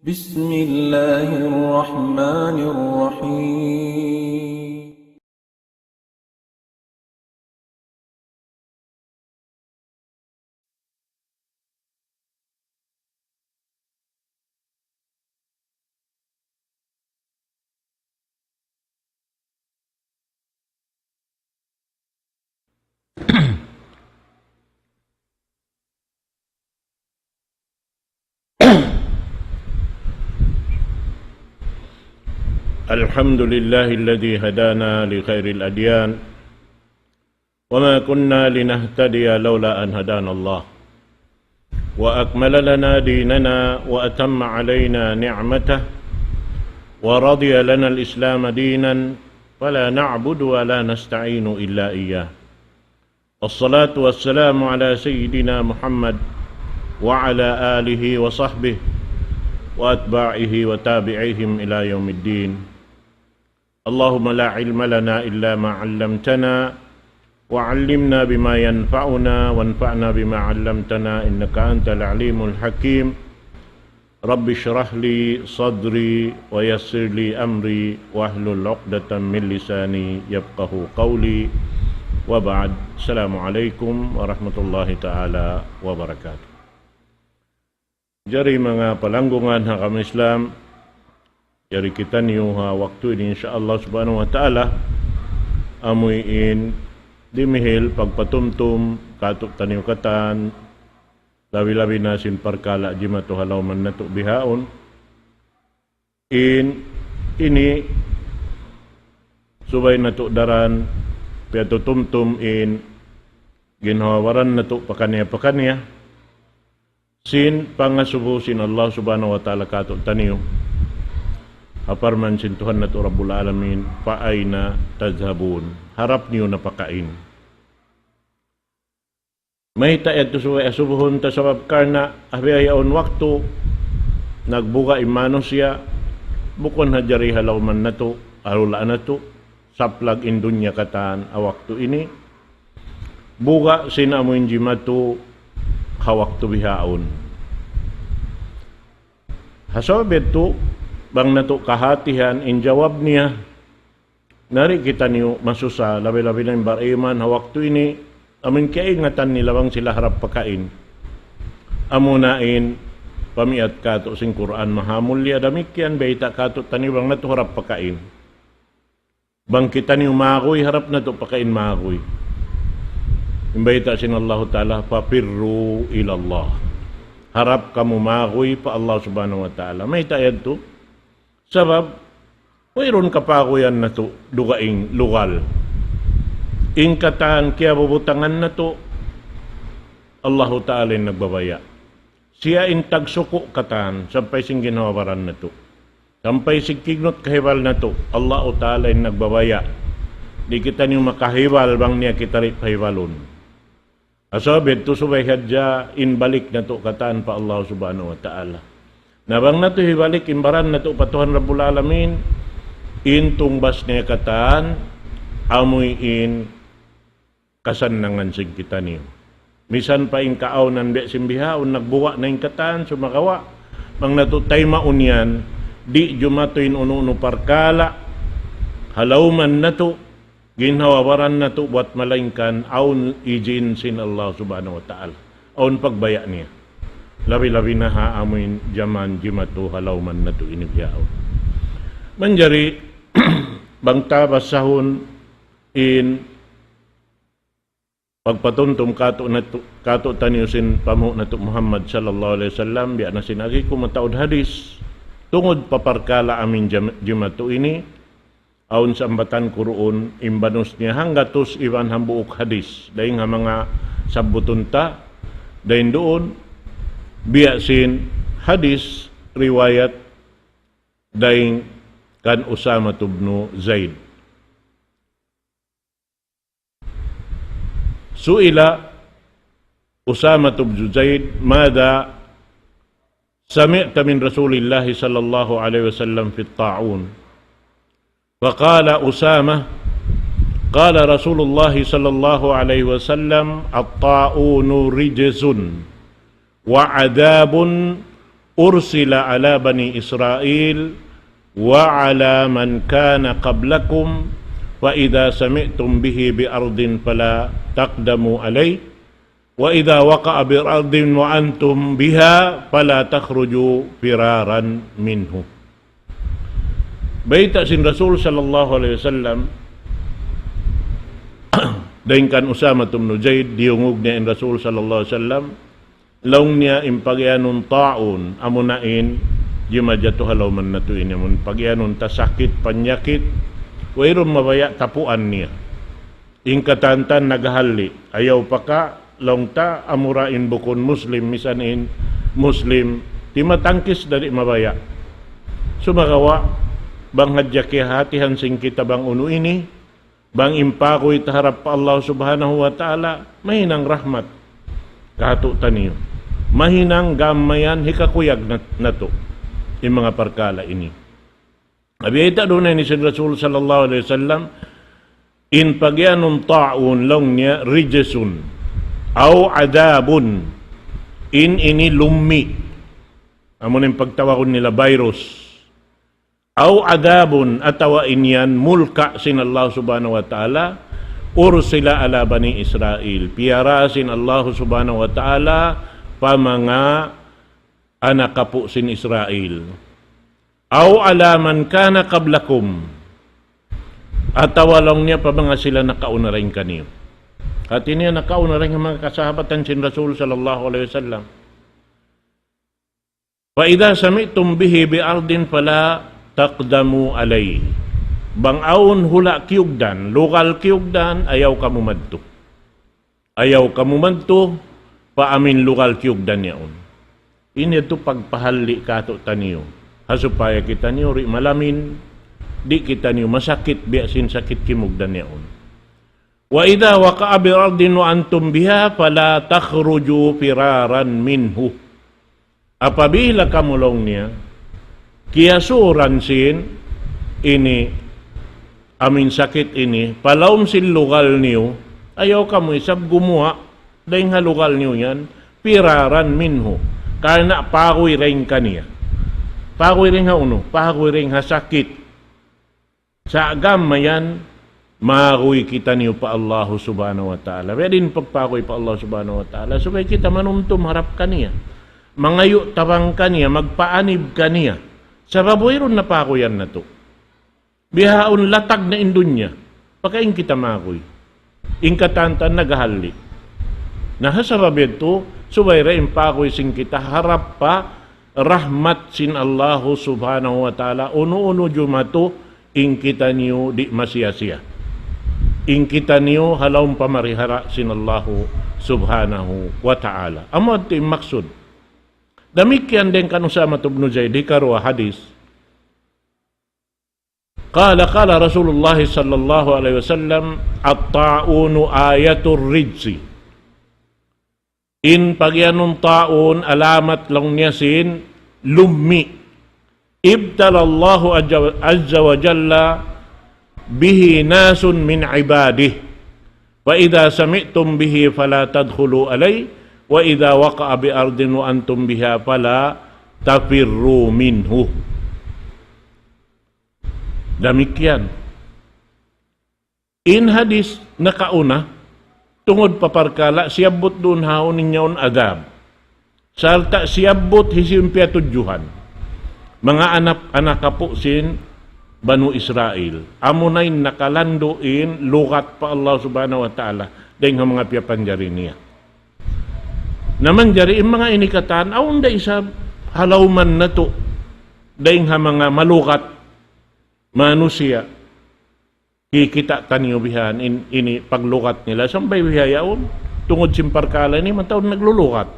بسم الله الرحمن الرحيم الحمد لله الذي هدانا لخير الأديان وما كنا لنهتدي لولا أن هدانا الله وأكمل لنا ديننا وأتم علينا نعمته ورضي لنا الإسلام دينا فلا نعبد ولا نستعين إلا إياه. الصلاة والسلام على سيدنا محمد وعلى آله وصحبه وأتباعه وتابعيهم إلى يوم الدين. اللهم لا علم لنا إلا ما علمتنا وعلمنا بما ينفعنا وانفعنا بما علمتنا إنك أنت العليم الحكيم. رب اشرح لي صدري ويسر لي أمري واحلل عقدة من لساني يفقه قولي وبعد. السلام عليكم ورحمة الله تعالى وبركاته. Jari mga palanggungan ha kami Islam, jari kita niyo ha waktu ini insyaallah subhanahu wa ta'ala amuin dimihil pagpatumtum katuk taniyo katan labi-labi nasin parkala jimatu halauman natuk bihaon ini subay natuk daran piatu tumtum ginhawaran natuk pakanya sin pangasubusin Allah subhanahu wa ta'ala kato taniyo aparman sin Tuhan nato Rabbul Alamin paaina tazhabun harap niyo napakain may taed to suway asubuhon ta sabab karna abiyaon waktu nagbuga imano siya bukon hajari halawman nato arulaan nato saplag indunya katan awaktu ini buga sinamuin jimatu hawak tu bihaon. Hasabet tu bang nato kahatihan in jawab niya nari kita niyo masusa labi-labi na bariman hawak tu ini amin kaingatan nila bang sila harap pakain amunain pamiat kato sing Quran mahamulya damikyan baita kato tani bang nato harap pakain bang kita niyo magoy harap nato pakain magoy. Imbayta sin Allah Ta'ala papirru ilallah harap kamu magoy pa Allah subhanahu wa ta'ala may tayad to sabab mayroon kapagoyan na to dugaing lugal ingkatan kaya bubutangan na to Allah Ta'ala nagbabaya siya intag suko katan sampay sing ginawaran na to sampay sing kignot kahibal na to Allah Ta'ala nagbabaya di kita niyo makahibal bang niya kita rin pahibalon. Asabit to subay hadya inbalik na to kataan pa Allah subhanahu wa ta'ala. Nabang na to hibalik imbaran na to patuhan Rabbul Alamin intong bas niya kataan amoy in kasanangan sig kita niyo. Misan pa in kaaw nan be simbihaon nagbuwa na in kataan sumakawa mang na to tay maunyan di jumatoin uno parkala halauman na to ginhawaran na to buat malingkan aun ijin sin Allah subhanahu wa ta'ala aun pagbaya niya labi-labi na haamuin jaman jimatu halauman na to inibyaon manjari bangta basahon in pagpatuntum kato taniyo sin pamu na to Muhammad sallallahu alaihi wasallam biya na sinagi ko mataod hadis tungod paparkala amin jimatu ini aun sa ambatan kuroon imbanos niya hanggatos iwan hambuok hadis dahil nga mga sabutunta dahil doon biyasin hadis riwayat dahil kan Usama ibn Zaid suila Usama ibn Zaid mada sami'ta min Rasulillah sallallahu alaihi wasallam fi at-ta'un فقال أسامة قال رسول الله صلى الله عليه وسلم الطاعون رجز وعذاب ursila ala bani Israel wa ala man kana qablakum wa idza sami'tum bihi bi ardin fala taqdamu alayhi wa idza waqa'a bi ardin wa antum biha fala takhruju firaran minhu. Baita sin Rasul sallallahu alaihi wasallam daingkan Usama bin Zaid diungog niya in Rasul sallallahu alaihi wasallam laung niya impagyanun taun amunain jumajatu halaw man natuin amun pagyanun tasakit panyakit wairon mabaya tapuan niya ingkatantan nagahalli ayaw pa ka laung ta amurain bukon muslim misanin muslim timatangkis dari mabaya sumagawa bang hadyaki hatihan sing kita bang uno ini bang impakoy taharap pa Allah subhanahu wa ta'ala mahinang rahmat kato taniyo mahinang gamayan hikakuyag na to yung mga parkala ini abiyita doon na ni Rasul sallallahu alaihi wasallam in pagyanong taun long niya rijesun aw adabun in ini lummi amon yung pagtawakon nila virus aw adabun atawa inyan mulka sin Allah subhanahu wa ta'ala ursila ala bani Israel piara sin Allah subhanahu wa ta'ala pa mga anak kapo sin Israel aw ala man kana qablakum atawa lang niya pa mga sila nakauna rin kaniyo at niya nakauna rin ang mga kasahabatan sin Rasul sallallahu alaihi wasallam fa idha sami'tum bihi bi ardin fala taqdamu alay bang aun hula kiyugdan lokal kiyugdan ayaw kamumadto paamin lokal kiyugdan yaon ini ito pagpahalli kato taniyo hasupaya kita niyo ri malamin di kita niyo masakit biasin sakit kimugdan yaon wa idha waqa'a bi ardin wa antum biha fala takhruju firaran minhu apabila kamulong niya kiyasuran sin ini amin sakit ini palawm sin lugal niyo ayaw kamo isab gumawa dahil nga lugal niyo yan piraran minhu karena pakoy rin kaniya pakoy rin ha pakoy rin ha sakit sa agam mayan makoy kita niyo pa Allah subhanahu wa ta'ala din pagpakoy pa Allah subhanahu wa ta'ala subay kita manumtum harap kaniya mangayo tabang kaniya magpaanib kaniya sa baboyron na pakoyan na to. Bihaon latag na indunya. Pagkain kita makoy. Ingkatantan nagahalli. Nahasarabid to, subayra impakoy sing kita harap pa rahmat sin Allah subhanahu wa ta'ala. Uno-uno jumato, ing kita niyo di masiyasiya. Ing kita niyo halawang pamarihara sin Allah subhanahu wa ta'ala. Amod ti maksud. Demikian din kan Usama bin Zaid di karwa hadis. Qala Rasulullah sallallahu alaihi wasallam at-ta'unu ayatul rijsi. In pagyanong taun alamat lang niya sin lummi. Ibtalallahu azza wa jalla bihi nasun min ibadih. Wa idha sami'tum bihi fala tadkhulu alayhi wa idza waqa'a bi ardin wa antum biha fala tafirru minhu. Demikian in hadis nakauna tungod paparkala siyabot doon haon ninyaon adab sarta siyabot hisimpya tujuhan mga anak kapo sin Banu Israel amunay nakalanduin lukat pa Allah subhanahu wa ta'ala dahil mga piyapanjari niya naman jari mga inikatan aun da isa halawman na to dahil mga malukat manusia kikita tanyo bihan ini paglukat nila sambay bihayaon tungod simparkala ni mataon naglulukat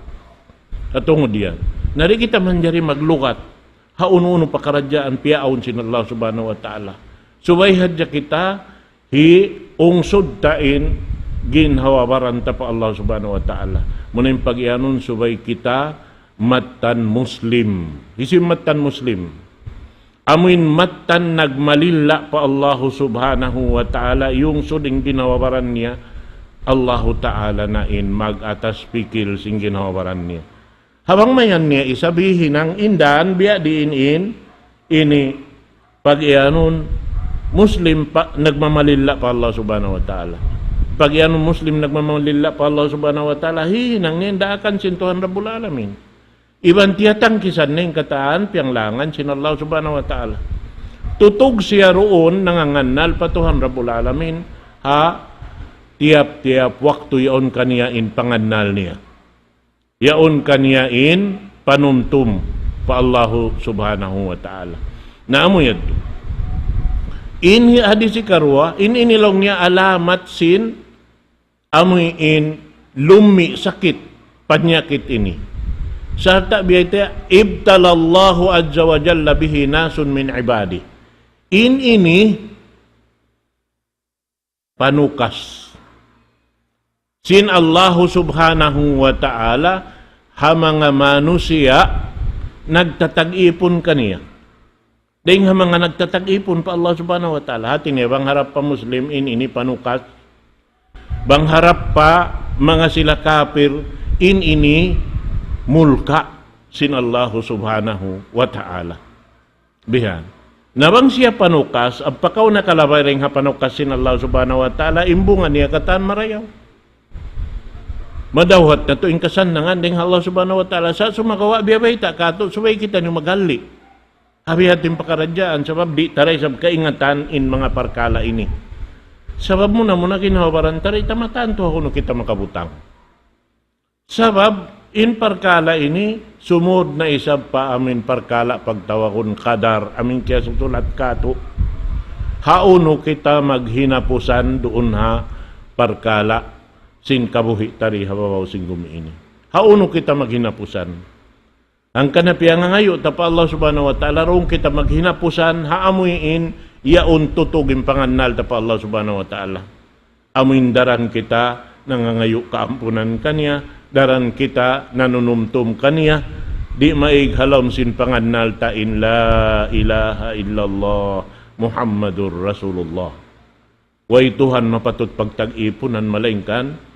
at tungod yan nari kita man jari maglukat hauno-uno pakaradyaan piyaon sin Allah subhanahu wa ta'ala subay hadya kita hi ungsod tain ginhawabaran ta pa Allah subhanahu wa ta'ala muna yung pag-ianon subay kita matan muslim isim matan muslim amuin matan nagmalilla pa Allah subhanahu wa ta'ala yung suding ginawabaran niya Allah ta'ala na in mag-atas pikil sing ginawabaran niya Habang mayan niya isabihin ang indan biya diinin ini pag iyanon Muslim pa, nagmamalilla pa Allah subhanahu wa ta'ala. Pag iyanon Muslim nagmamalilla pa Allah subhanahu wa ta'ala, hihinang niya indaakan sintuhan Rabbul Alamin. Iban tiyatang kisan na yung kataan piyanglangan sin Allah subhanahu wa ta'ala. Tutog siya roon nanganganal patuhan Rabbul Alamin, ha tiap-tiap waktu yaon kaniyain panganal niya. Yaon kaniyain panumtum pa Allahu subhanahu wa ta'ala. Naamo yadto. In hadis karwa, in inilong niya alamat sin amoy in lumi sakit panyakit ini. Sarta biyayta ibtalallahu azza wa jalla bihi nasun min ibadi. In ini panukas sin Allah subhanahu wa ta'ala ha mga manusia nagtatag-ipon kaniya. Dahil ha mga nagtatag-ipon pa Allah subhanahu wa ta'ala. Hati niya, bang harap pa Muslim ini panukas. Bang harap pa mga sila kafir ini mulka sin Allah subhanahu wa ta'ala. Bihan. Nabang siya panukas, ang pakaw na kalabay rin ha panukas sin Allah subhanahu wa ta'ala, imbungan niya kataan marayaw. Madawhat na to yung kasanangan ding Allah subhanahu wa ta'ala sa sumakawa biyabay ta kato subay kita nyo magali. Habi ating pakaradyaan sabab di taray sab kaingatan in mga parkala ini. Sabab mo na muna kinawabaran taray tamataan to ako no kita makabutang. Sabab in parkala ini sumud na isab pa amin parkala pagtawakon kadar amin kaya sutulat kato. Hauno kita maghinapusan doon ha parkala sin kabuhi tari hababaw sing gumiini. Hauno kita maghinapusan. Ang kanapiang ngayo tapa Allah subhanahu wa ta'ala rong kita maghinapusan haamuin yaon tutugin panganal tapa Allah subhanahu wa ta'ala. Amuin daran kita nangangayo kaampunan kanya, daran kita nanunumtum kanya, di maig halom sin panganal tain la ilaha illallah Muhammadur Rasulullah. Way Tuhan mapatut pagtag-ipunan malaingkan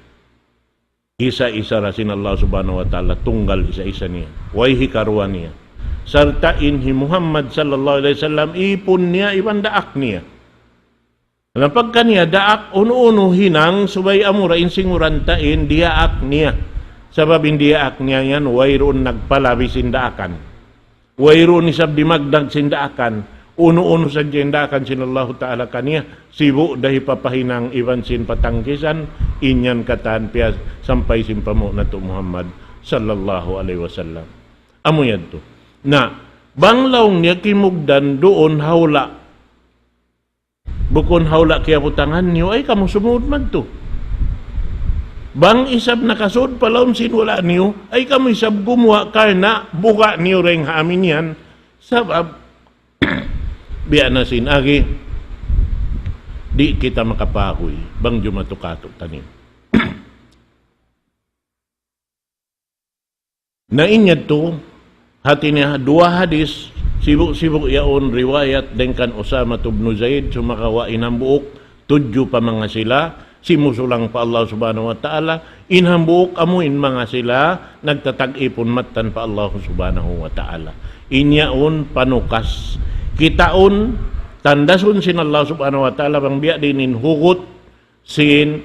isa-isa rasin Allah subhanahu wa ta'ala tunggal isa-isa niya. Way hikaruan niya. Sarta inhi Muhammad sallallahu alaihi wasallam ipun niya iban daak niya. Napag kaniya daak uno-uno hinang subay amura insingurantain diaak niya. Sabab diaak niya yan wayroon nagpalabi sindaakan. Wayroon isab dimagdag sindaakan. Uno-uno sa jendakan sinallahu ta'ala kaniya, sibu dahi papahinang iban sin patangkisan, inyan katan piyas sampay simpamo na to Muhammad sallallahu alaihi wasallam. Amo yan to. Na, banglaw niya kimugdan doon hawla. Bukon hawla kaya putangan niyo, ay kamu sumud man to. Bang isab nakasud palawon sinwala niyo, ay kamu isab gumuha karna, buka niyo ring haamin yan, sabab, biya na sinagi di kita makapahoy bang jumatukatok tanim. Na inyad to hati niya dua hadis sibuk-sibuk yaon riwayat dengkan Usama ibn Zaid sumakawain ang buok tudyo pa mga sila simusulang pa Allah subhanahu wa ta'ala inhambuok amuin mga sila nagtatag-ipon matan pa Allah subhanahu wa ta'ala inyaon panukas kitaon tandasun sin Allah subhanahu wa ta'ala bang biya dinin hugot sin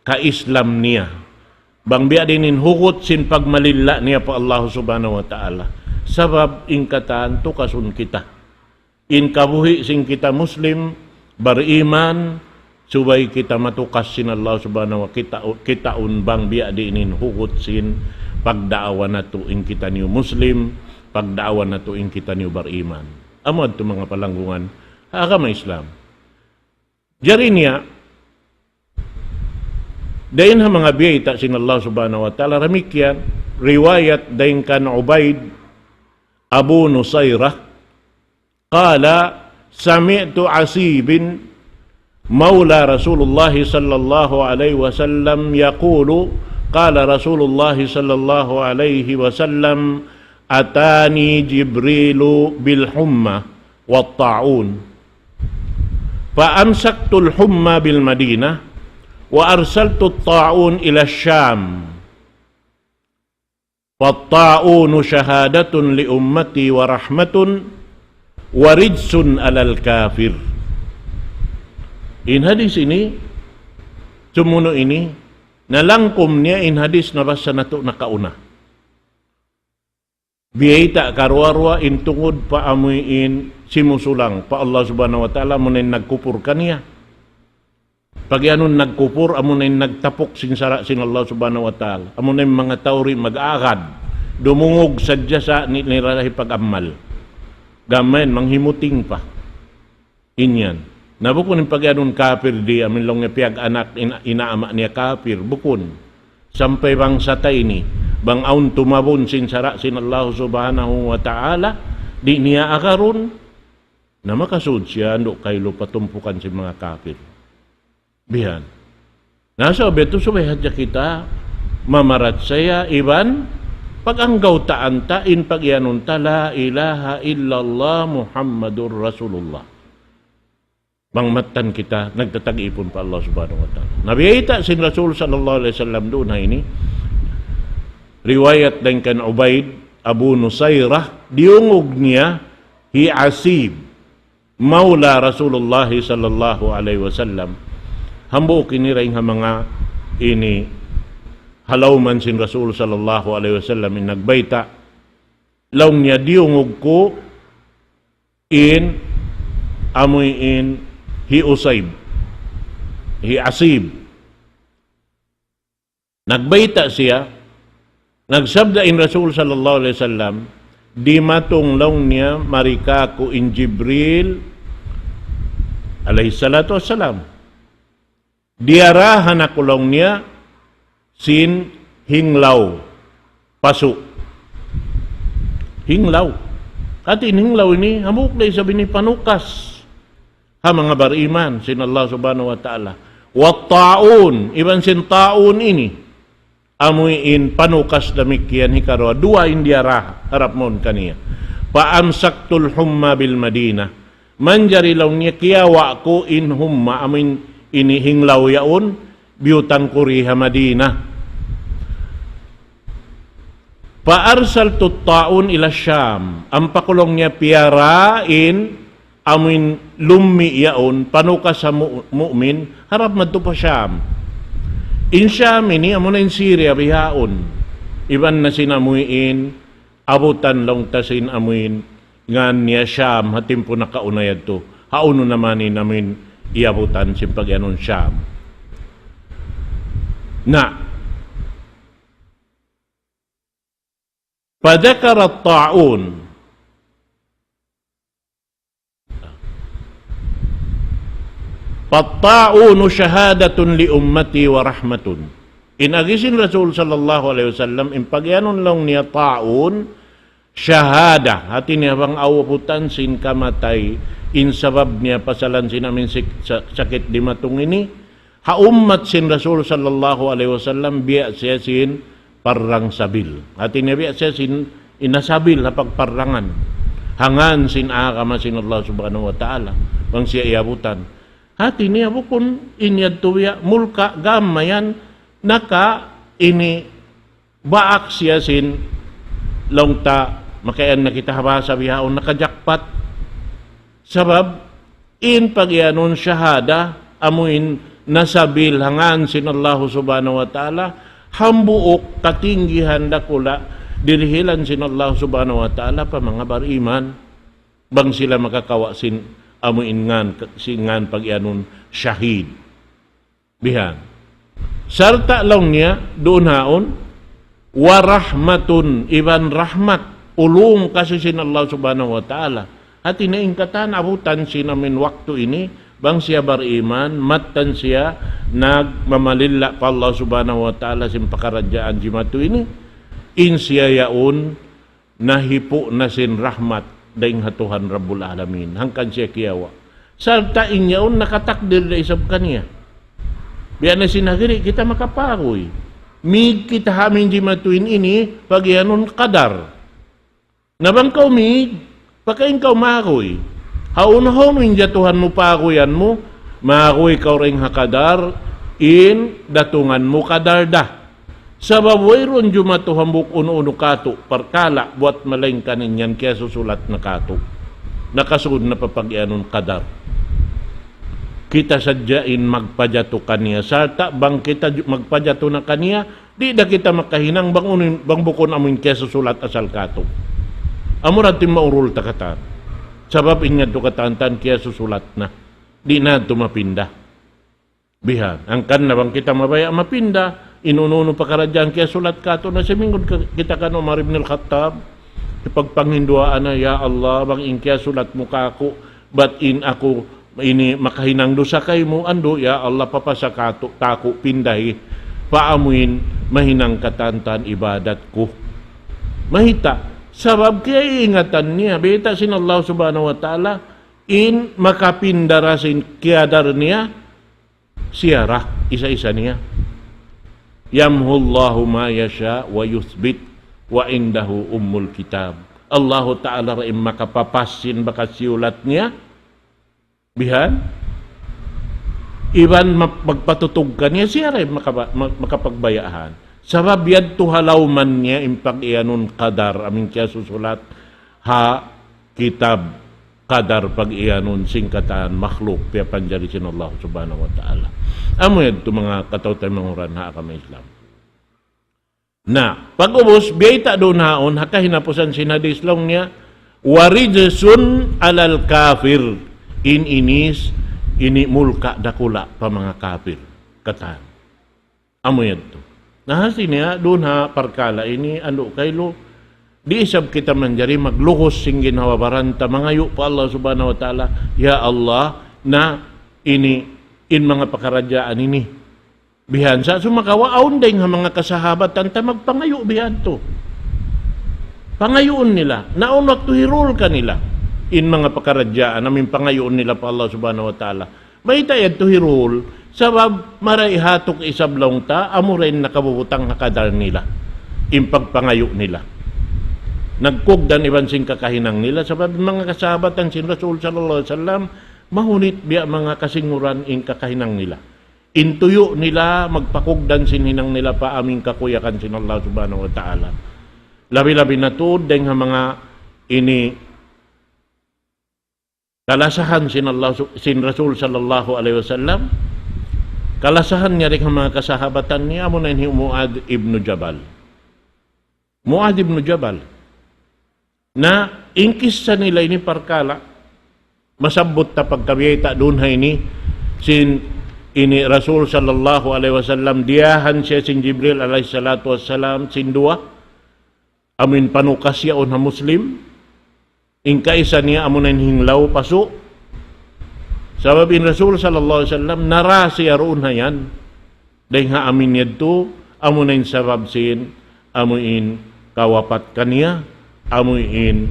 ka-Islam niya. Bang biya dinin hugot sin pagmalilla niya pa Allah subhanahu wa ta'ala. Sabab ingkatan tukasun kita. In kabuhi sin kita Muslim bariman subay kita matukas sin Allah subhanahu wa kitaon bang biya dinin hugot sin pagdaawa na to in kita niyo Muslim pagdaawa na to in kita niyo bariman. Amad to mga palanggungan agama Islam. Jari niya dayon ha mga biyayta sin Allah subhanahu wa ta'ala ramikyan riwayat dayon kan Ubaid Abu Nusayrah qala sami'tu Asibin maula Rasulullah sallallahu alaihi wasallam yaqulu qala Rasulullah sallallahu alaihi wasallam atani Jibrilu bil humma wa ta'un fa amsaktul humma bil Madinah wa arsaltu ta'un ila Syam Fatta'unu syahadatun li ummati wa rahmatun wa rijsun alal kafir. In hadis ini, sumuno ini, nalangkom niya in hadis na basa na ito nakauna. Biyayta karwarwa in tungod pa amuin simusulang pa Allah subhanahu wa ta'ala munin nagkupur kaniya. Pag yanon nagkupur, amunin nagtapok sinsara sin Allah subhanahu wa ta'ala. Amunin mga tawri mag-aagad, dumungog sadya sa nilalahi pag-amal. Gamen, manghimuting pa. Inyan. Nabukon yung pag yanon kafir di, amin long niya piyag anak, inaama niya kafir, bukon. Sampay bang satay ni, bang aun tumabon sinsara sin Allah subhanahu wa ta'ala, di niya akaron, na makasud siya, ando kayo patumpukan si mga kafir. Bihan. Nasa beto subayhat niya kita, mamarat saya, iban, pag-anggaw taan tain pag-ianun ta, la ilaha illallah Muhammadur Rasulullah. Bangmatan kita, nagtatag-ipon pa Allah subhanahu wa ta'ala. Nabiyayta sin Rasul sallallahu alaihi wasallam doon na ini, riwayat din kan Ubaid, Abu Nusayrah, diungog niya, hi Asib, maula Rasulullah sallallahu alaihi wasallam. Hambo kiniring ha mga ini halawman sin Rasul sallallahu alaihi wasallam in nagbayta law niya diungog ko in amoy in hi Usayb hi Asib. Nagbayta siya, nagsabda in Rasul sallallahu alaihi wasallam, di matong law niya marika ko in Jibril alaihi salatu wassalam. Diarahan na kulong niya sin hinglaw, paso. Hinglaw. At hinglaw ini, hamuk na isabi ni panukas. Ha mga bariman, sin Allah subhanahu wa ta'ala. Wat taun, iban sin taun ini. Amoy in panukas damikian hikaroa. Dua in diarah, harap mon kaniya. Paamsaktul humma bil Madinah. Manjari law niya kiyawa ko in humma, amin inihinglaw yaon, biyutan kuriha Madinah. Paarsal taun ila Syam, ang pakulong niya piyarain, amin lummi yaon, panukas sa mu'min, harap madto pa Syam. In Syam ini, amo na in Syria bihaon, iban na sinamuin, abutan lang tasin amuin, ngan niya Syam, hatim po nakaunayad to, hauno naman namin, iabutan si pag-anon Syam. Na, padakara ta'un, patta'unu syahadatun li ummati wa rahmatun. Inagisin Rasul sallallahu alaihi wasallam, in pag-anon lang niya ta'un, syahada, hati niya bang awaputan sin kamatay, in sabab niya pasalan sinamin sakit di matong ini, haummat sin Rasul sallallahu alaihi wasallam biya siya sin parang sabil. Hati niya biya siya sin inasabil na pagparangan. Hangan sin akama sin Allah subhanahu wa ta'ala. Bang siya iabutan. Hati niya bukon inyad tuya mulka gamayan naka ini baak siya sin longta makayan na kita habasa bihaon nakajakpat. Sabab, in pag-ianon syahada, amuin nasabil hangan sin Allah subhanahu wa ta'ala, hambuok katinggihan dakula, dirihilan sin Allah subhanahu wa ta'ala pa mga bariman, bang sila makakawa sin amuin ngan, singan pag-ianon syahid. Bihan. Sarta lang niya, doon haon, warahmatun, iban rahmat, ulung kasi sin Allah subhanahu wa ta'ala. At inaingkatan abutan siya namin waktu ini, bang siya bariman, matan siya, nagmamalila pa Allah subhanahu wa ta'ala sin pakaradyaan jimatu ini, in siya yaon, nahipo na sin rahmat, daing hatuhan Rabbul Alamin, hangkan siya kiyawa. Sarta inyaon, nakatakdir na isab kaniya. Biya na sinagiri, kita makaparoy. Mig kita hamin jimatuin ini, pag yanon kadar. Nabang kaw mig, pagkain kau makoy, haun-haun yung jatuhan mo pakoyan mo, makoy kau ring hakadar, in datungan mo kadarda. Sabab wayron jumato hambuk uno-uno kato, parkala buat malaing kaninyan kaya susulat na kato. Nakasunod na papagyanon kadar. Kita sadyain magpajato kaniya. Sarta bang kita magpajato na kaniya, di na kita makahinang bang bukon amin kaya susulat asal kato. Amuratin maurul takatan. Sabab inya to katantan kaya susulat na. Di na tumapinda. Bihan. Ang kan na bang kita mabaya mapinda, inununo pa karadyan kaya sulat kato na sa mingod kita kan Umar ibn al-Khattab. Ipagpanghinduaan na, ya Allah, bang inkya sulat mo ka ako, but in ako ini makahinang do sa kay mo ando, ya Allah, papasa kato, tako, pindahi, paamuin, mahinang katantan ibadat ko. Mahita, sabab kaya ingatan niya, beta sin Allah subhanahu wa ta'ala, in makapindarasin kiadar niya, siyara, isa-isa niya. Yamhullahu ma yasha wa yuthbit wa indahu ummul kitab. Allah Ta'ala rin makapapasin bakasiulat niya. Bihan. Iban magpatutog ka niya, siya rin makapagbayaan. Sabab yan tuhalawman niya impag iyanun kadar, aming kaya susulat, ha kitab kadar pag iyanun singkatan makhluk, piya panjari sin Allah subhanahu wa ta'ala. Amo yan ito mga katawtay manguran ha kami Islam. Na, pag-ubos, biyayta doon haon, hakahinapusan sinadislong niya, warijsun alal kafir, in inis, ini mulka dakula pa mga kafir. Katan. Amo yan to. Nahasi niya, doon ha, parkala, ini, ano, kaylo, di isab kita manjari, magluhos singgin hawabaranta, mangayo pa Allah subhanahu wa ta'ala, ya Allah, na, ini, in mga pakaradyaan ini, bihan sa sumakawa aun ding nga mga kasahabat tanta magpangayo bihan to. Pangayoon nila. Naunat to hirul kanila. In mga pakaradyaan namin pangayoon nila pa Allah subhanahu wa ta'ala. May tayad to hirul sabab maraihatok isablong ta amo rin nakabubutang nakadar nila. In pagpangayo nila. Nagkugdan iban sing kakahinang nila sabab mga kasahabat ang sin Rasul sallallahu alaihi wasallam mahunit biya mga kasinguran in kakahinang nila. Intuyo nila, magpakugdan sinhinang nila pa aming kakuyakan sin Allah subhanahu wa ta'ala. Labi-labi na to, dahil nga mga ini kalasahan sin Rasul sallallahu alaihi wasallam, kalasahan niya rin ang mga kasahabatan niya, amo na yung Muad ibn Jabal. Muad ibn Jabal, na inkis sa nila ini parkala, masabot ta pagkabiyeta doon ha ini, ini Rasul sallallahu alaihi wasallam diyahan siya sin Jibril alaihi salatu wassalam sin dua amin panukas siya on ha Muslim ingka isa niya amunan hinglaw paso sabab in Rasul sallallahu alaihi wasallam nara siya roon ha yan dahil ha amin yadto amunan sabab sin amuin kawapat kaniya amuin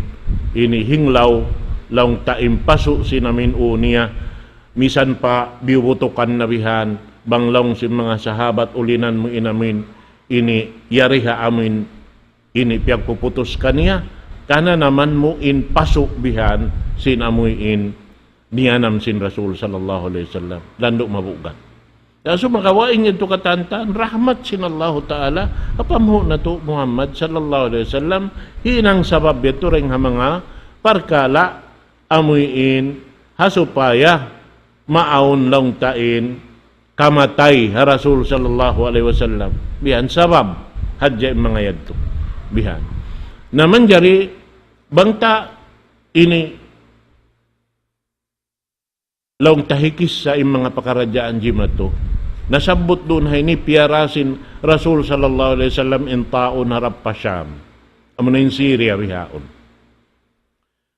ini hinglaw laung taim paso sinamin niya misan pa biubutukan na bihan banglong si mga sahabat ulinan mo inamin ini yariha amin ini piyag puputos kaniya kana naman mo in pasok bihan sin amuin niyanam sin Rasul sallallahu alaihi wasallam lando mabugan. So makawain ito katantan rahmat sin Allah Ta'ala apamho na to Muhammad sallallahu alaihi wasallam hinang sabab ito ring mga parkala amuin hasupaya maaon lang tain kamatay ha Rasul sallallahu alaihi wasallam bihan sabab hadya mga yadto bihan naman jari bangta ini long tahikis sa mga pakaradyaan jimato nasabot doon hay ni piyarasin Rasul sallallahu alaihi wasallam in taon harap pa Syam amuna in Syria bihaon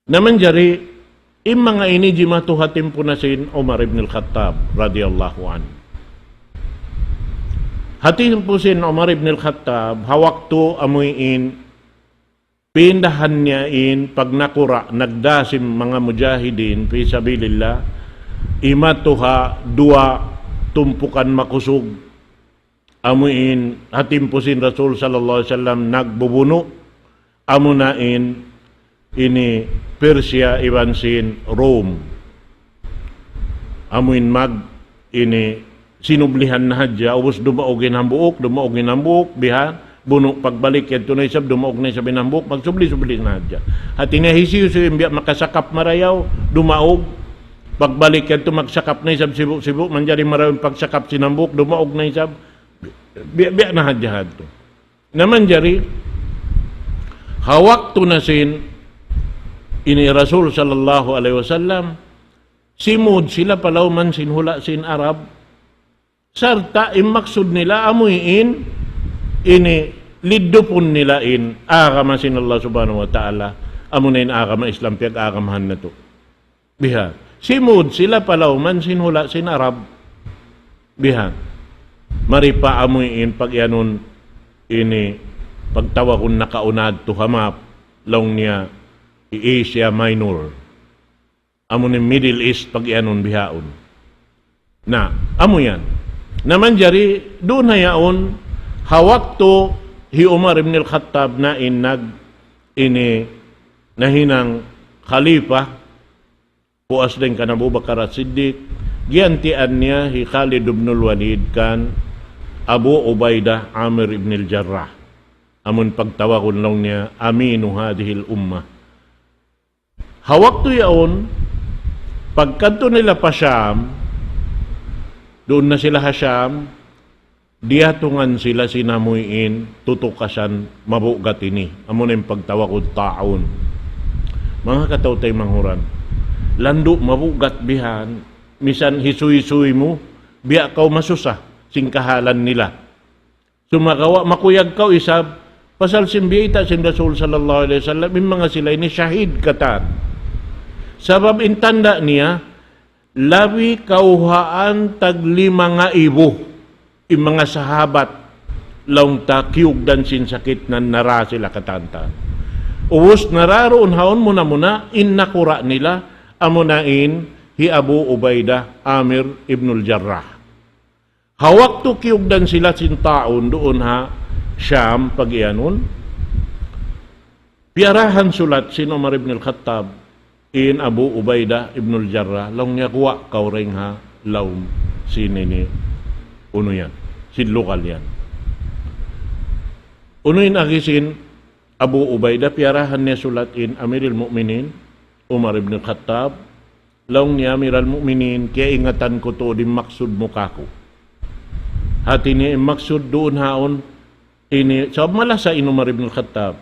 naman jari mga ini jimatuhatim po na sin Umar ibn al-Khattab radiyallahu an. Hatin po sin Umar ibn al-Khattab hawak to amuin pindahan niya in pag nakura nagdasim mga mujahidin fi sabilillah imatuha dua tumpukan makusog amuin hatim po sin Rasul sallallahu alaihi wasallam nagbubuno amunain ini Persia iban sin Rome amuin mag ini sinublihan na hadya, ubos dumaogin ang buok, bihan, buno pagbalik yan tunay sab, dumaog na sa binambuk, magsubli-subli na hadya. At inahisiyo siya yung makasakap marayaw, dumaog, pagbalik yan to magsakap na isab sibu-sibu, manjari marayaw pagsakap sinambuk, dumaog na isab, biya na hadya hadto. Naman jari, hawak tunasin, ini Rasul sallallahu alaihi wasallam, simud sila palaw man sinhula sin Arab, sarta imaksud nila amuyin, ini lidupon nila in agama sin Allah subhanahu wa ta'ala amunain agama Islam piag agamahan na to biha simud sila palaw man sinhula sin Arab biha maripa amuin pag yanon ini pagtawa kung nakaunad to hamap long niya Asia Minor amunin Middle East pag yanon bihaon na amo yan naman jari doon hayaon hawak to hi Umar ibn al-Khattab na ini nahinang khalifa puas din kan Abu Bakar as-Siddiq giantian niya hi Khalid ibn al-Walid kan Abu Ubaidah Amir ibn al-Jarrah amun pagtawag lang niya aminu hadhihi al-ummah hawak to yaon pagkanto nila pa Syam doon na sila Syam dihatungan sila sinamuin tutukasan mabugat ini amo na yung pagtawag taon mga katawtay manghuran lando mabugat bihan misan hisuy-suy mo biya kaw masusa singkahalan nila sumagawa makuyag kaw isab pasal simbiyita sin Rasul sallallahu alaihi wasallam yung mga sila ini syahid katan sabab intanda niya labi kauhaan tag 5,000 yung mga sahabat laong takiug dan sin sakit na nara sila katanta. Uwos nararoon haon muna innakura nila amunain hi Abu Ubaidah Amir ibnul Jarrah. Hawak to kiug dan sila sin taon doon ha Syam pag-ianon. Piarahan sulat sin Umar ibn al-Khattab in Abu Ubaidah ibnul Jarrah laong niya kuwa kauring ha laom sinini uno yan. Sin lokal yan. Unuin agisin Abu Ubaidah piarahan niya sulatin Amirul Mukminin Umar ibn Khattab laong niya Amirul Mukminin kaya ingatan ko to di maksud mukako. Hati niya maksud doon haon ini sa malasa in Umar ibn Khattab.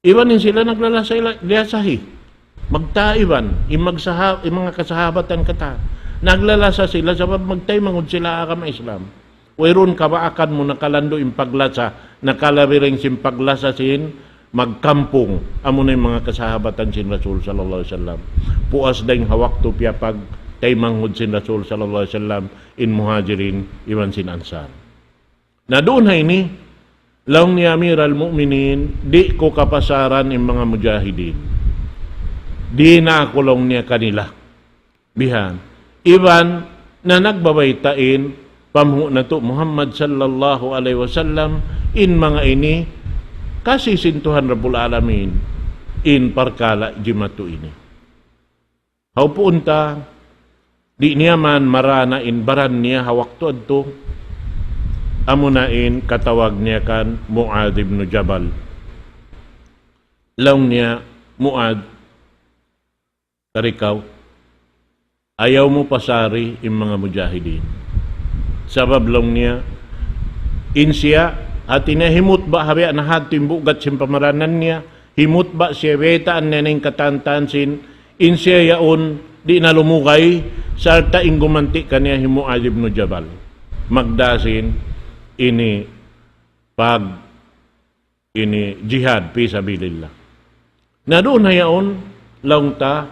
Iwanin sila naglalasa liyasahi. Magtaiban mga kasahabatan kata. Naglalasa sila sabab magtay mangud sila agama Islam. Wayron kabaakan mo nakalando yung paglasa, nakalabiring sin paglasa sin magkampong amo na yung mga kasahabatan sin Rasul sallallahu alaihi wasallam. Puas dayng hawak to piya pag tay mangud sin Rasul sallallahu alaihi wasallam in muhajirin iwan sin ansar. Na doon ha ini laong ni Amirul Mukminin di ko kapasaran yung mga mujahidin. Di na kulong niya kanila. Bihan iban na nagbabaytain pamhu na to Muhammad sallallahu alaihi wasallam in mga ini kasi sintuhan Rabbul Alamin in parkala jimatu ini. How punta di niya man marana in baran niya hawak to adto amunain katawag niya kan Muad ibn Jabal. Laong niya Muad karikaw ayaw mo pasari yung mga mujahidin. Sabab lang niya, insya, at inahimut ba habi na hato yung bugat sin pamaranan niya, himut ba siya wetaan na ng katantan sin, insya yaon, di na lumukay, sarta ing gumanti kaniya Muad ibn Jabal. Magdasin, ini, pag, ini, jihad, pisabilillah. Na doon hayaon, lang ta,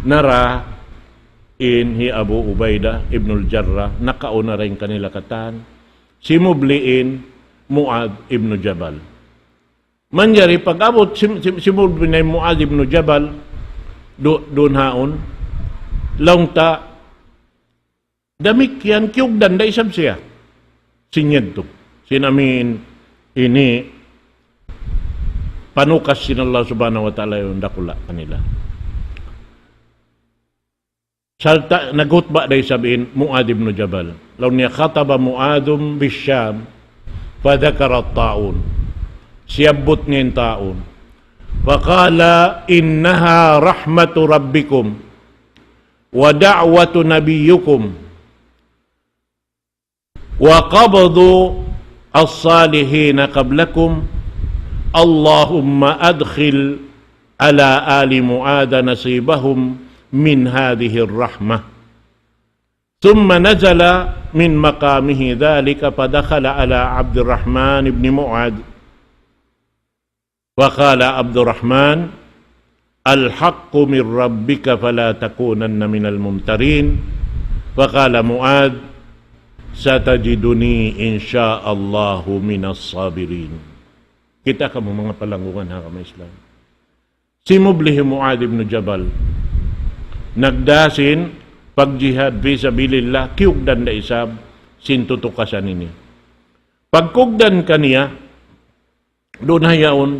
nara, in hi Abu Ubaidah ibnul Jarrah nakauna rin kanila katan simubliin Muad ibn Jabal manjari pag-abot simubliin Muad ibn Jabal doon haon lang ta damik yan kiugdan da isab siya sinyad to sinamin ini panukas sin Allah subhanahu wa ta'ala yung dakula kanila. salta naghutba day sabihin Muad ibn Jabal. Law niya khataba Muadum bisyam fadhakara at-ta'un. Siyabot niya yung taon. Faqala innaha rahmatu rabbikum wa da'watu nabiyyukum wa qabdu as-salihin qablakum. Allahumma adkhil ala ali Muad nasibahum min hadhihi ar-rahmah. Thumma nazala min maqamihi dhalika fadakhala ala Abdurrahman ibn Muad. Faqala Abdurrahman al-haqqu min rabbika fala takunanna minal mumtarin. Faqala Muad satajiduni insyaallahu minas sabirin. Kita kamo mga palangungan ha kamo Islam. Si Mublih Muad ibn Jabal nagdasin pagjihad fisabilillah kiugdan da isab sintutukasan ini. Pagkugdan kaniya doon hayaon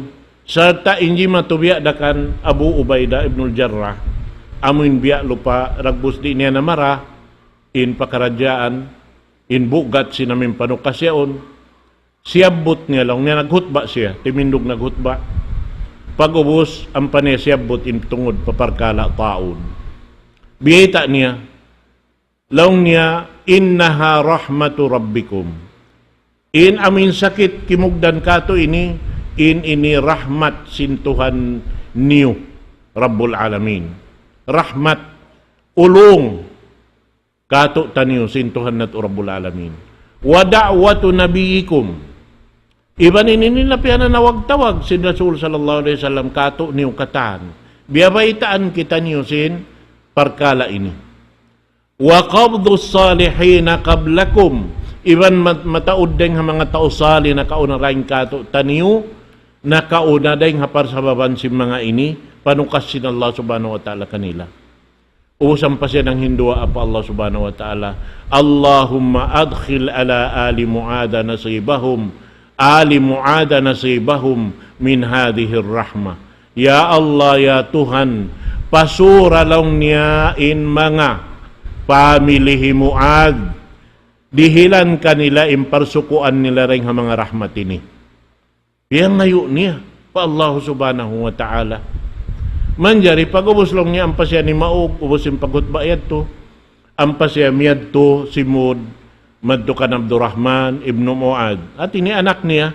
sarta inji matubiya dakan Abu Ubaidah ibnul Jarrah amin biya lupa ragbus di niya namara in pakarajaan in bugat sinamin panukasyaon siyabot niya lang niya naghutba siya timindog naghutba pag-ubos ang panay siyabot in tungod paparkala taon biyita niya laong niya innaha rahmatu rabbikum in amin sakit kimugdan kato ini ini rahmat sintuhan niyo Rabbul Alamin. Rahmat ulong kato taniyo sintuhan nato Rabbul Alamin. Wa da'watu nabiyikum. Iban ini nilapian na nawag-tawag si Rasul sallallahu alaihi wasallam kato niyo katan. Biyabaitaan kita niyo sin parkala ini. Wa qabdu salihin qablakum. Iban mataud deng mga tao sali na kauna raing kato taniyo nakauna dahil hapar sa baban si mga ini, panukas sin Allah subhanahu wa ta'ala kanila. Usam pa siya ng hindua apa Allah subhanahu wa ta'ala, Allahumma adkhil ala ali Muada nasibahum, min hadihir rahmah. Ya Allah, ya Tuhan, pasura lang niya in mga pamilihi Muad, dihilan kanila imparsukuan nila rin mga rahmat ini. Yang ngayon niya pa Allah subhanahu wa ta'ala. Manjari pag-ubos lang niya ang pasya ni Maug, ubos yung pagutbayad to. Ang pasya miyad to si Mud, maddukan Abdurrahman ibn Muad. At ini anak niya.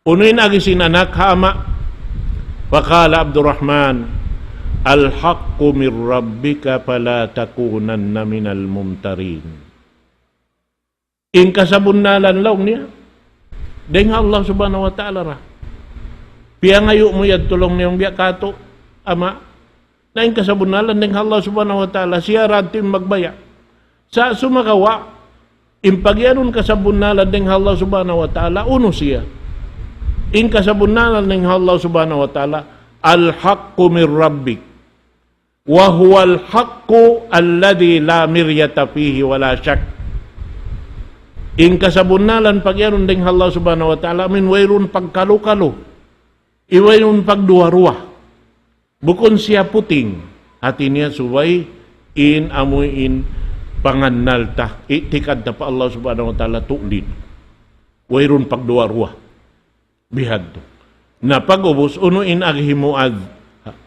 Unuin agisin anak hama. Faqala Abdurrahman, al-haqqu min rabbika fala takunanna minal mumtarin. In kasabunnalan lang niya. Dengan Allah subhanahu wa ta'ala ra. Piya ngayo mo yan tulong niyong biya kato, ama. Na yung kasabunalan dengan Allah subhanahu wa ta'ala, siya ratim magbaya. Sa sumakawa, impagyanon kasabunalan dengan Allah subhanahu wa ta'ala, uno siya. In kasabunalan dengan Allah subhanahu wa ta'ala, al-haqqu min rabbik. Wa huwa al-haqqu alladhi la miryata fihi wa la syak. In kasabunalan pagyanon ding Allah subhanahu wa ta'ala min wayrun pagkalu-kalu iwayrun pagduwa-ruwa bukon siya puting hati niya subay in amoy in pangannalta itikad na pa Allah subhanahu wa ta'ala tuklid wayrun pagduwa-ruwa bihad to na pag-ubos uno in aghimuad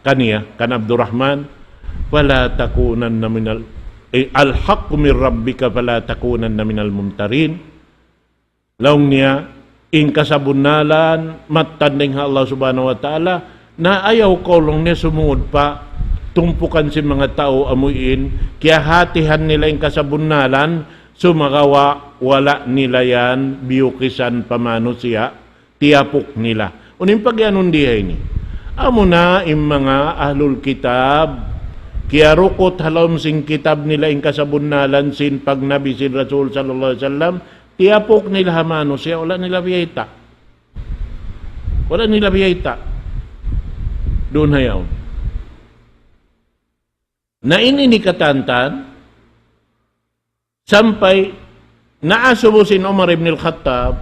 kaniya kan Abdurrahman wala takunan na minal al-haqqu min rabbika fala takunanna minal mumtarin. Laong niya in kasabunalan matanding Allah subhanahu wa ta'ala na ayaw kolong niya sumungod pa tumpukan si mga tao amuin kaya hatihan nila in kasabunalan sumagawa wala nila yan biyukisan pamano siya tiapok nila. Unin pagyanon dihay ni amo na im mga ahlul kitab kaya rukot halom sing kitab nila in kasabunalan sin pag nabi sin Rasul sallallahu alaihi wasallam tiapok nila hamano siya wala nila biyayta doon hayaw na ini katantan sampai naasubo sin Umar ibn al-Khattab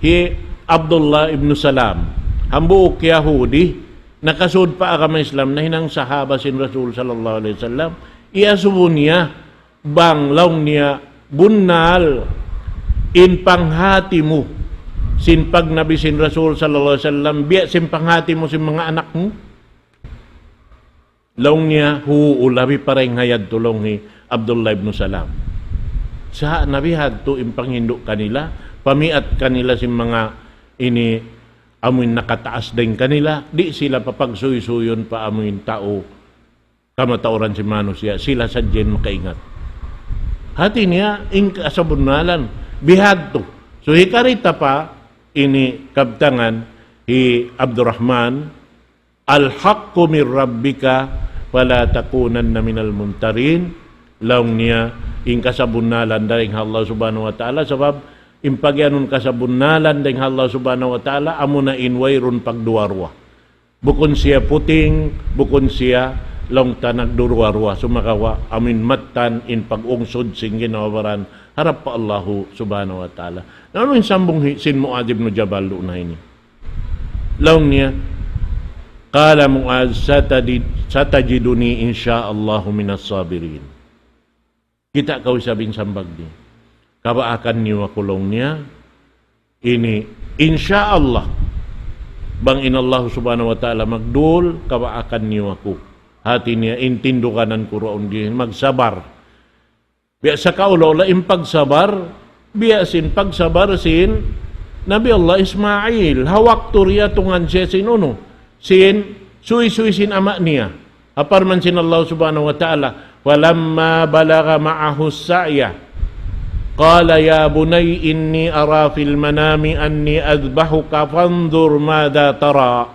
hi Abdullah ibn Salam hambuok Yahudi nakasud pa agama Islam na hinang sahaba sin Rasul sallallahu alaihi wasallam iasubun niya, banglaw niya, bunal, in panghati mo, sin pag Nabi sin Rasul sallallahu alaihi wasallam, biya sin panghati mo sin mga anak mo. Laong niya, huulabi pareng hayad tulong ni Abdullah ibn Salam. Sa Nabi hadto impanghindo kanila, pamiat kanila sin mga ini amuin nakataas din kanila, di sila papagsuy-suyon pa amuin tao, kamatauran si Manusya, sila sa dyan makaingat. Hati niya, kasabunalan, bihad to. So hikarita pa, ini kabtangan, Abdurrahman, al-haqqu min rabbika, wala takunan na minal muntarin, laong niya, kasabunalan daring Allah subhanahu wa ta'ala, sabab, impagyanon kasabunalan daring Allah subhanahu wa ta'ala, amo na inwayrun pagduwarwa. Bukon siya puting, bukon siya, long tanag durwarwa sumakawa amin matan in pag-ungsod sing ginawaran harap pa Allahu subhanahu wa ta'ala. Namin sambong sin Mu'adh ibn Jabal doon na ini. Laong niya, Qala Mu'adh satajiduni insya'allahu minas sabirin. Kita kau sabing sambag ni. Kabaakan niyo kulong niya, ini insya'allah bang inallahu subhanahu wa ta'ala magdul, kabaakan niyo ako. Hati niya, intindo kanan kuroon din, magsabar. Biya sa kaulaula, impagsabar, biya sin pagsabar sin Nabi Allah Ismail, hawak turiya tungan siya sin uno, sin suy-suy sin ama niya. Apar man sin Allah subhanahu wa ta'ala, walamma balaga ma'ahu sa'ya, qala ya bunay inni ara fil manami anni adbahuka fanzur mada tara.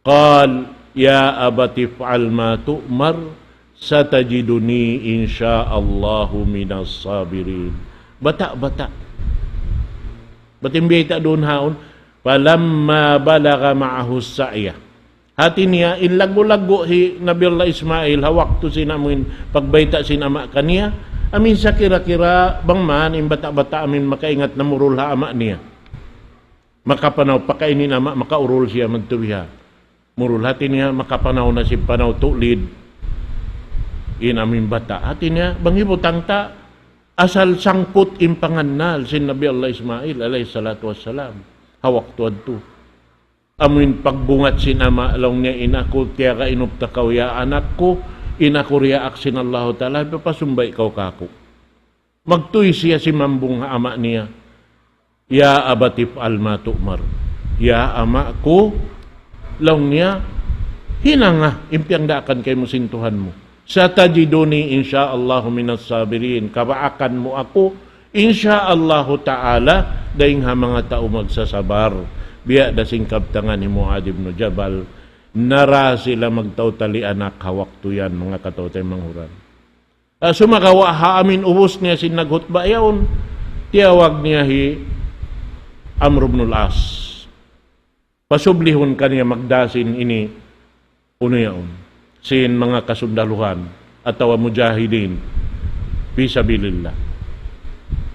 Qal ya abati fa'al ma tu'mar satajiduni insya'allahu minas sabirin. Bata-bata. Batimbiyay doon haon. Falamma balaga ma'ahu sa'ya. Hati niya, inlago-lago Nabi Allah Ismail, hawak to sinamuin, pagbayta sinama kaniya. Amin sa kira-kira, bang man, bata-bata amin makaingat na murul ha ama niya. Makapanaw, pakainin ama, makaurol siya magtubiha. Murul hati niya, makapanaw na si panaw tulid. Aming bata. Hati niya, bang ibutang ta, asal sangput impangannal sin Nabi Allah Ismail alayhi salatu wassalam. Hawak tuad to. Amin pagbungat sin ama, along niya inako, tiya ka inupta kaw ya anak ko, inako riyaak sin Allah ta'ala, papasumbay kaw kako. Magtuy siya si mambung ama niya. Ya abatif alma tu'mar. Ya ama ko, laong niya, hinanga, impyang daakan kay mo sintuhan mo. Sa tajiduni insya'allahu minas sabirin, kabaakan mo ako, insya'allahu ta'ala, dahing ha mga tao magsasabar. Biya dasing kabtangan ni Mu'adh ibn Jabal, nara sila magtautali anak, hawak to yan, mga katautay manghuran. Sumakawa ha amin ubos niya sin naghutba yaon, tiyawag niya Amr ibn al-As. Pasublihon kaniya magdasin ini uno yaon sin mga kasundaluhan atawa mujahidin fisabilillah.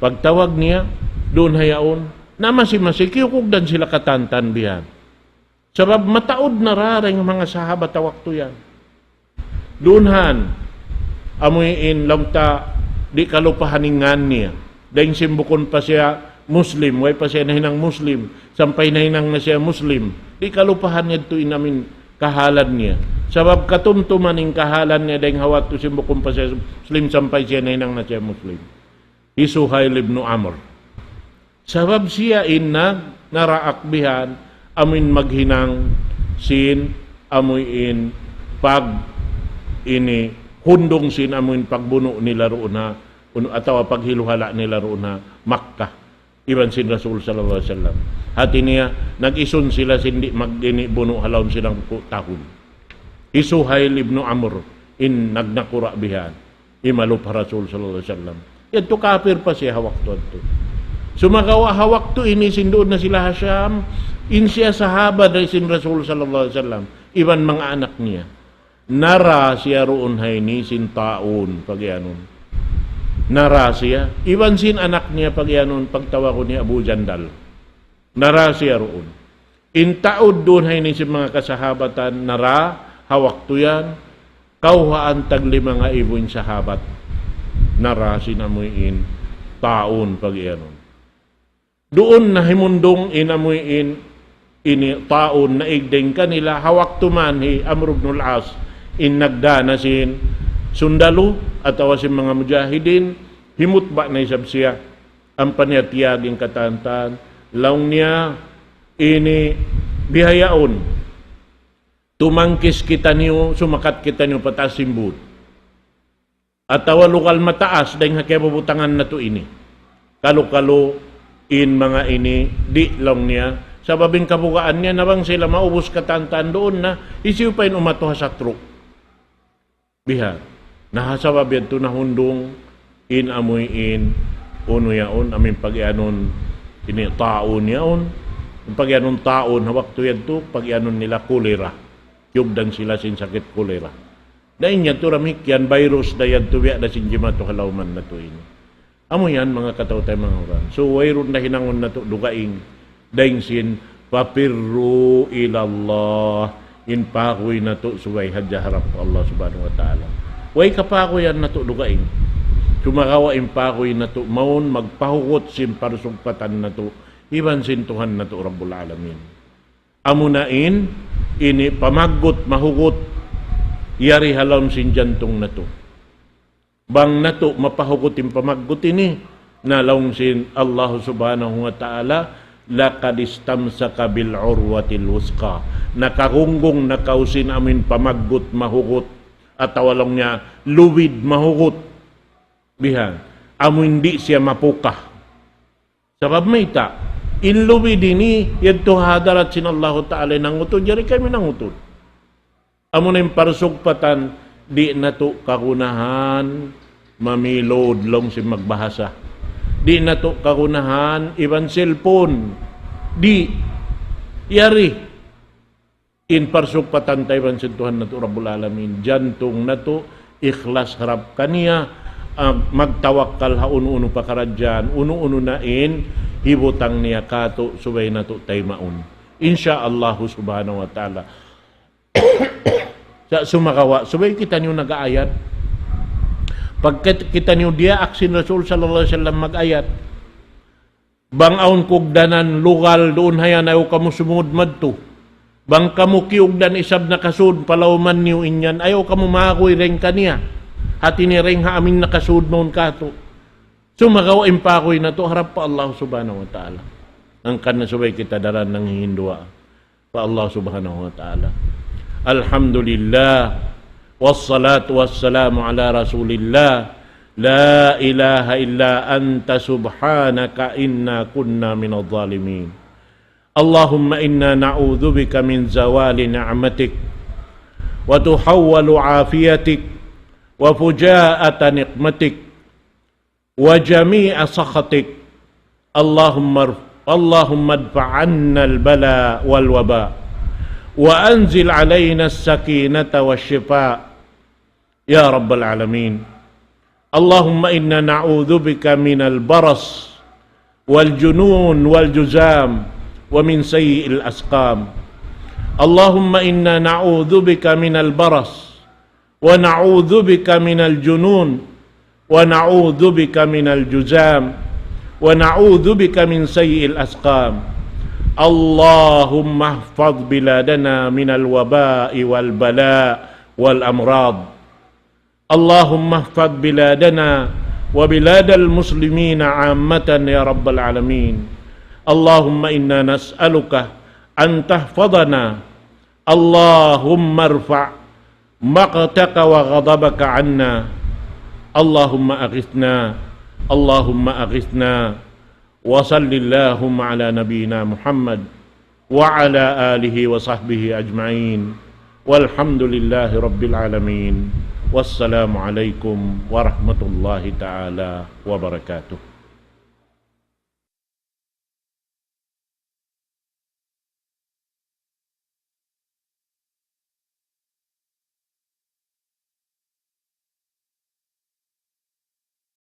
Pagtawag niya doon hayaon namasi-masikiyukugdan sila katantan biyan. Sabab mataod na raring mga sahabat tawak to yan. Doonhan amuin lang ta di kalupahaningan niya. Dahil simbukon pa siya Muslim, way pa siya nahinang Muslim, sampay nahinang na siya Muslim, di kalupahan niya ito inamin kahalan niya. Sabab katumtuman ng kahalan niya dahil hawat to simbukon pa siya Muslim, sampay siya nahinang na siya Muslim. Suhail ibn Amr. Sabab siya naraakbihan, amin maghinang sin, amuin pag ini hundong sin amuin pagbuno nila roon na, atawa paghiluhala nila roon na Makkah. Iban sin Rasul sallallahu alaihi wasallam. Hati niya, nag-ison sila sindi magdini buno halawon silang tahon. Suhail ibn Amr in nagnakura bihan. Imalup Rasul sallallahu alaihi wasallam. Ito kafir pa siya hawak to. Sumagawa hawak to ini sindoon na sila Hasham. In siya sahaba na sin Rasul sallallahu alaihi wasallam. Iban mga anak niya. Nara siya roon hayni sin taon pagyanon. Nara siya. Iban sin anak niya pagyanon pagtawa ko ni Abu Jandal. Nara siya roon. In taod doon hayni sin mga kasahabatan nara hawak to yan. kauhaan tag 5,000 sahabat narasin amuin taon pag iyanon. Doon na himundong inamuin ini taon na igdeng kanila hawak tumanhi Amr ibn al-As in nagdanasin sundalo at awasin mga mujahidin himutba na isab siya ang paniyatiyaging katantan laong niya ini bihayaon tumangkis kita niyo sumakat kita niyo pataas simbud at awalukal mataas dahil hakipabutangan na to ini kalo-kalo in mga ini di lang niya sa babing kabukaan niya nabang sila maubos katantan doon na isiw pa in umato sa truk biha nahasabab yan to na hundong in amoy in uno yaon amin pag-ianon ini taon yaon pag-ianon taon hawak to yan to pag-ianon nila kulera yugdan sila sin sakit kulera dahil yan to ramik yan virus da yan to biya da sin jimato halauman na to ini amo yan mga kataw-tay mga orang. So wayron na hinangon na to dugaing daing sin papirru ilallah in pakoy na to suway hadya harap Allah subhanahu wa ta'ala. Way kapakoy yan na to dugaing. Sumakawa in pakoy na to maun magpahukot sin parusugpatan na to iban sin Tuhan na to Rabbul Alamin. Amo na ini pamagot mahugot yari halom sin jantong na to. Bang nato mapahugutin pamagot ini nalaong sin Allah subhanahu wa ta'ala laqad istamsaka bil urwatil wusqa nakagunggong nakausin amin pamagot mahugot at awalong niya luwid mahugot bihan amo hindi siya mapukah sabab may ta in luwid ini yadto hadarat sin Allah ta'ala nangutod yari kami nangutod amo na yung parsugpatan di na to kakunahan mamilod long si magbahasa. Di na to kakunahan iban cellphone. Di yari in parsuk patantay ban sentuhan na to Rabbul Alamin. Jantong na to ikhlas harap kaniya magtawakkal ha uno-uno pakaradyan uno-uno na in hibutang niya kato subay na to taymaun. Insyaallah subhanahu wa ta'ala. Sa sumakawa, subay kita niyo nag-aayat. Pagkat kita niyo dia aksin Rasul sallallahu alaihi wasallam mag-ayat. Bang aun kugdanan lugal doon hayan ayaw kamu sumud madto. Bang kamu kiugdan isab na kasud palawman niyo inyan ayaw kamu maakoy reng kaniya. Hati ni reng ha amin nakasud noon kato. Sumakawa impakoy na to harap pa Allah subhanahu wa ta'ala. Ang kana subay kita daran ng hindua pa Allah subhanahu wa ta'ala. Alhamdulillah wassalatu wassalamu ala rasulillah la ilaha illa anta subhanaka inna kunna minadh dhalimin Allahumma inna na'udzu bika min zawali ni'matik wa tuhawwalu afiyatik wa fujaa'ata niqmatik wa jami'a sakhatik Allahumma adfa'anna al-bala wal waba وأنزل علينا السكينة والشفاء يا رب العالمين اللهم إنا نعوذ بك من البرص والجنون والجزام ومن سيء الأسقام اللهم إنا نعوذ بك من البرص ونعوذ بك من الجنون ونعوذ بك من الجزام ونعوذ بك من سيء الأسقام اللهم احفظ بلادنا من الوباء والبلاء والأمراض اللهم احفظ بلادنا وبلاد المسلمين عامة يا رب العالمين اللهم إنا نسألك أن تحفظنا اللهم ارفع مقتك وغضبك عنا اللهم أغثنا اللهم أغثنا وصل اللهم على نبينا محمد وعلى آله وصحبه أجمعين والحمد لله رب العالمين والسلام عليكم ورحمة الله تعالى وبركاته.